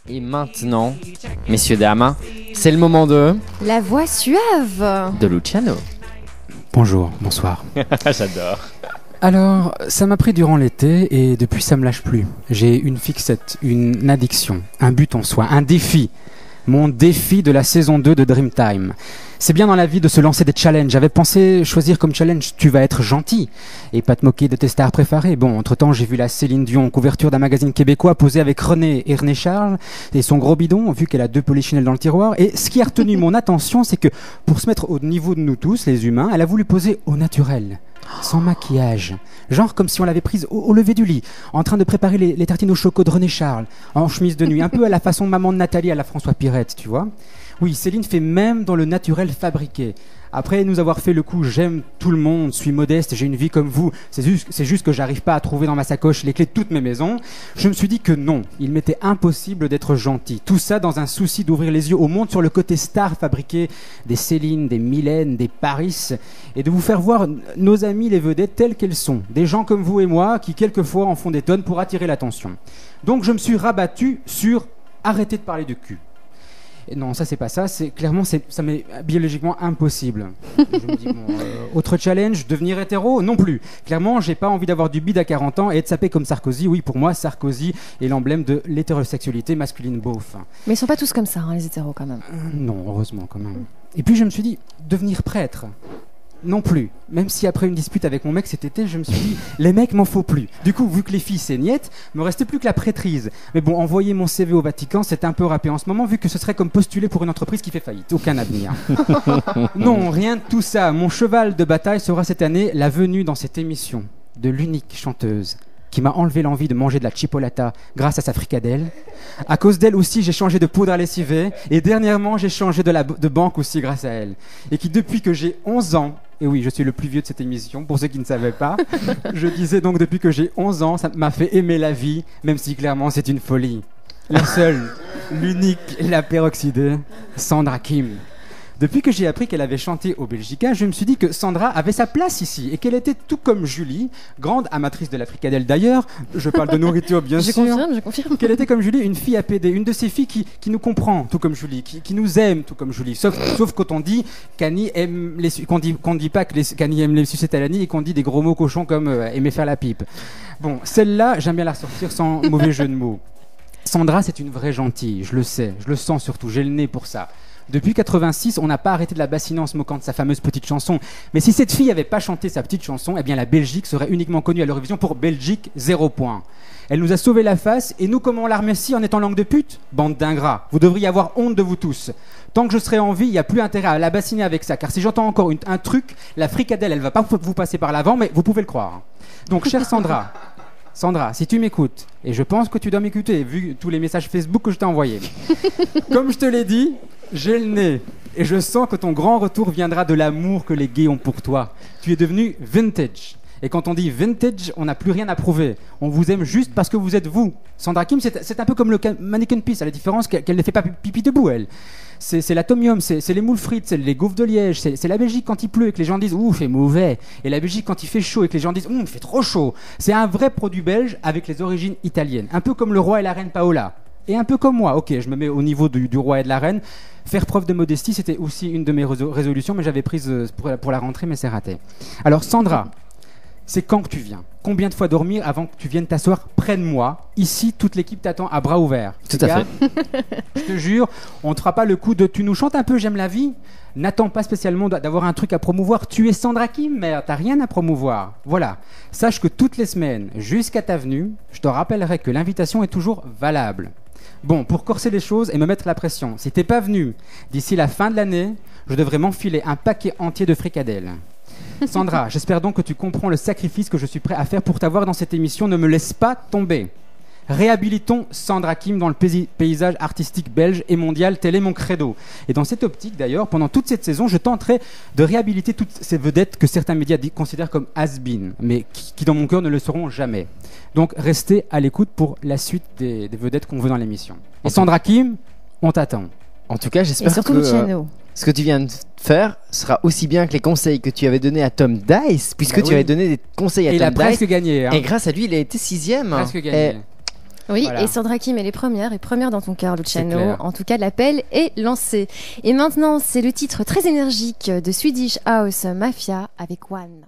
Et maintenant, messieurs, dames, c'est le moment de La voix suave de Luciano. Bonjour, bonsoir. J'adore. Alors, ça m'a pris durant l'été et depuis ça me lâche plus. J'ai une fixette, une addiction, un but en soi, un défi. Mon défi de la saison 2 de Dreamtime. C'est bien dans la vie de se lancer des challenges. J'avais pensé choisir comme challenge tu vas être gentil et pas te moquer de tes stars préférées. Bon, entre-temps, j'ai vu la Céline Dion, couverture d'un magazine québécois, posée avec René et René Charles et son gros bidon, vu qu'elle a 2 polichinelles dans le tiroir. Et ce qui a retenu mon attention, c'est que pour se mettre au niveau de nous tous, les humains, elle a voulu poser au naturel, sans maquillage. Genre comme si on l'avait prise au lever du lit, en train de préparer les tartines au choco de René Charles, en chemise de nuit, un peu à la façon maman de Nathalie à la François Pirette, tu vois. Oui, Céline fait même dans le naturel fabriqué. Après nous avoir fait le coup, j'aime tout le monde, suis modeste, j'ai une vie comme vous, c'est juste que j'arrive pas à trouver dans ma sacoche les clés de toutes mes maisons, je me suis dit que non, il m'était impossible d'être gentil. Tout ça dans un souci d'ouvrir les yeux au monde sur le côté star fabriqué des Céline, des Mylène, des Paris, et de vous faire voir nos amis les vedettes telles qu'elles sont. Des gens comme vous et moi qui quelquefois en font des tonnes pour attirer l'attention. Donc je me suis rabattu sur arrêter de parler de cul. Non, ça c'est pas ça, ça m'est biologiquement impossible. Je me dis, autre challenge, devenir hétéro? Non plus. Clairement, j'ai pas envie d'avoir du bide à 40 ans et être sapé comme Sarkozy. Oui, pour moi, Sarkozy est l'emblème de l'hétérosexualité masculine beauf. Mais ils sont pas tous comme ça, hein, les hétéros quand même. Non, heureusement quand même. Et puis je me suis dit, devenir prêtre? Non plus. Même si après une dispute avec mon mec cet été, je me suis dit, les mecs m'en faut plus. Du coup, vu que les filles c'est niette, me restait plus que la prêtrise. Mais bon, envoyer mon CV au Vatican, c'est un peu râpé en ce moment, vu que ce serait comme postuler pour une entreprise qui fait faillite. Aucun avenir. Non, rien de tout ça. Mon cheval de bataille sera cette année la venue dans cette émission de l'unique chanteuse qui m'a enlevé l'envie de manger de la chipolata grâce à sa fricadelle. À cause d'elle aussi, j'ai changé de poudre à lessiver. Et dernièrement, j'ai changé de banque aussi grâce à elle. Et qui, depuis que j'ai 11 ans, et oui, je suis le plus vieux de cette émission, pour ceux qui ne savaient pas, je disais donc depuis que j'ai 11 ans, ça m'a fait aimer la vie, même si clairement c'est une folie. La seule, l'unique, la peroxydée, Sandra Kim. Depuis que j'ai appris qu'elle avait chanté au Belgica, je me suis dit que Sandra avait sa place ici et qu'elle était tout comme Julie, grande amatrice de la fricadelle d'ailleurs, je parle de nourriture bien sûr. Je confirme. Qu'elle était comme Julie, une fille APD, une de ces filles qui nous comprend tout comme Julie, qui nous aime tout comme Julie, sauf quand on dit qu'Annie aime qu'on dit pas qu'Annie aime les sucettes à l'Annie et qu'on dit des gros mots cochons comme aimer faire la pipe. Bon, celle-là, j'aime bien la ressortir sans mauvais jeu de mots. Sandra, c'est une vraie gentille, je le sais, je le sens surtout, j'ai le nez pour ça. Depuis 86, on n'a pas arrêté de la bassiner en se moquant de sa fameuse petite chanson. Mais si cette fille n'avait pas chanté sa petite chanson, eh bien la Belgique serait uniquement connue à l'Eurovision pour Belgique 0 points. Elle nous a sauvé la face, et nous, comment on la remercie en étant langue de pute? Bande d'ingrats. Vous devriez avoir honte de vous tous. Tant que je serai en vie, il n'y a plus intérêt à la bassiner avec ça. Car si j'entends encore un truc, la fricadelle, elle va pas vous passer par l'avant, mais vous pouvez le croire. Donc, chère Sandra... Sandra, si tu m'écoutes, et je pense que tu dois m'écouter, vu tous les messages Facebook que je t'ai envoyés. Comme je te l'ai dit, j'ai le nez, et je sens que ton grand retour viendra de l'amour que les gays ont pour toi. Tu es devenu vintage. Et quand on dit vintage, on n'a plus rien à prouver. On vous aime juste parce que vous êtes vous. Sandra Kim, c'est un peu comme le Mannequin Peace, à la différence qu'elle ne fait pas pipi debout, elle. C'est l'atomium, c'est les moules frites, c'est les gaufres de Liège, c'est la Belgique quand il pleut et que les gens disent « Ouh, il fait mauvais ». Et la Belgique quand il fait chaud et que les gens disent « Ouh, il fait trop chaud ». C'est un vrai produit belge avec les origines italiennes. Un peu comme le roi et la reine Paola. Et un peu comme moi. Ok, je me mets au niveau du roi et de la reine. Faire preuve de modestie, c'était aussi une de mes résolutions, mais j'avais prise pour la rentrée, mais c'est raté. Alors Sandra... C'est quand que tu viens? Combien de fois dormir avant que tu viennes t'asseoir près de moi? Ici, toute l'équipe t'attend à bras ouverts. Tout à fait. Je te jure, on ne te fera pas le coup de tu nous chantes un peu, j'aime la vie. N'attends pas spécialement d'avoir un truc à promouvoir. Tu es Sandra Kim, merde, t'as rien à promouvoir. Voilà. Sache que toutes les semaines, jusqu'à ta venue, je te rappellerai que l'invitation est toujours valable. Bon, pour corser les choses et me mettre la pression, si t'es pas venu d'ici la fin de l'année, je devrais m'enfiler un paquet entier de fricadelles. Sandra, j'espère donc que tu comprends le sacrifice que je suis prêt à faire pour t'avoir dans cette émission. Ne me laisse pas tomber. Réhabilitons Sandra Kim dans le paysage artistique belge et mondial, tel est mon credo. Et dans cette optique d'ailleurs, pendant toute cette saison, je tenterai de réhabiliter toutes ces vedettes que certains médias considèrent comme has-been, mais qui dans mon cœur ne le seront jamais. Donc restez à l'écoute pour la suite des vedettes qu'on veut dans l'émission. Et Sandra Kim, on t'attend. En tout cas, j'espère surtout que Luciano. ce que tu viens de faire sera aussi bien que les conseils que tu avais donnés à Tom Dice, puisque tu avais donné des conseils à Et il Tom a Dice. presque gagné. Hein. Et grâce à lui, il a été 6ème. Presque gagné. Oui, Voilà. et Sandra Kim, elle est première dans ton cœur, Luciano. clair. En tout cas, l'appel est lancé. Et maintenant, c'est le titre très énergique de Swedish House Mafia avec One.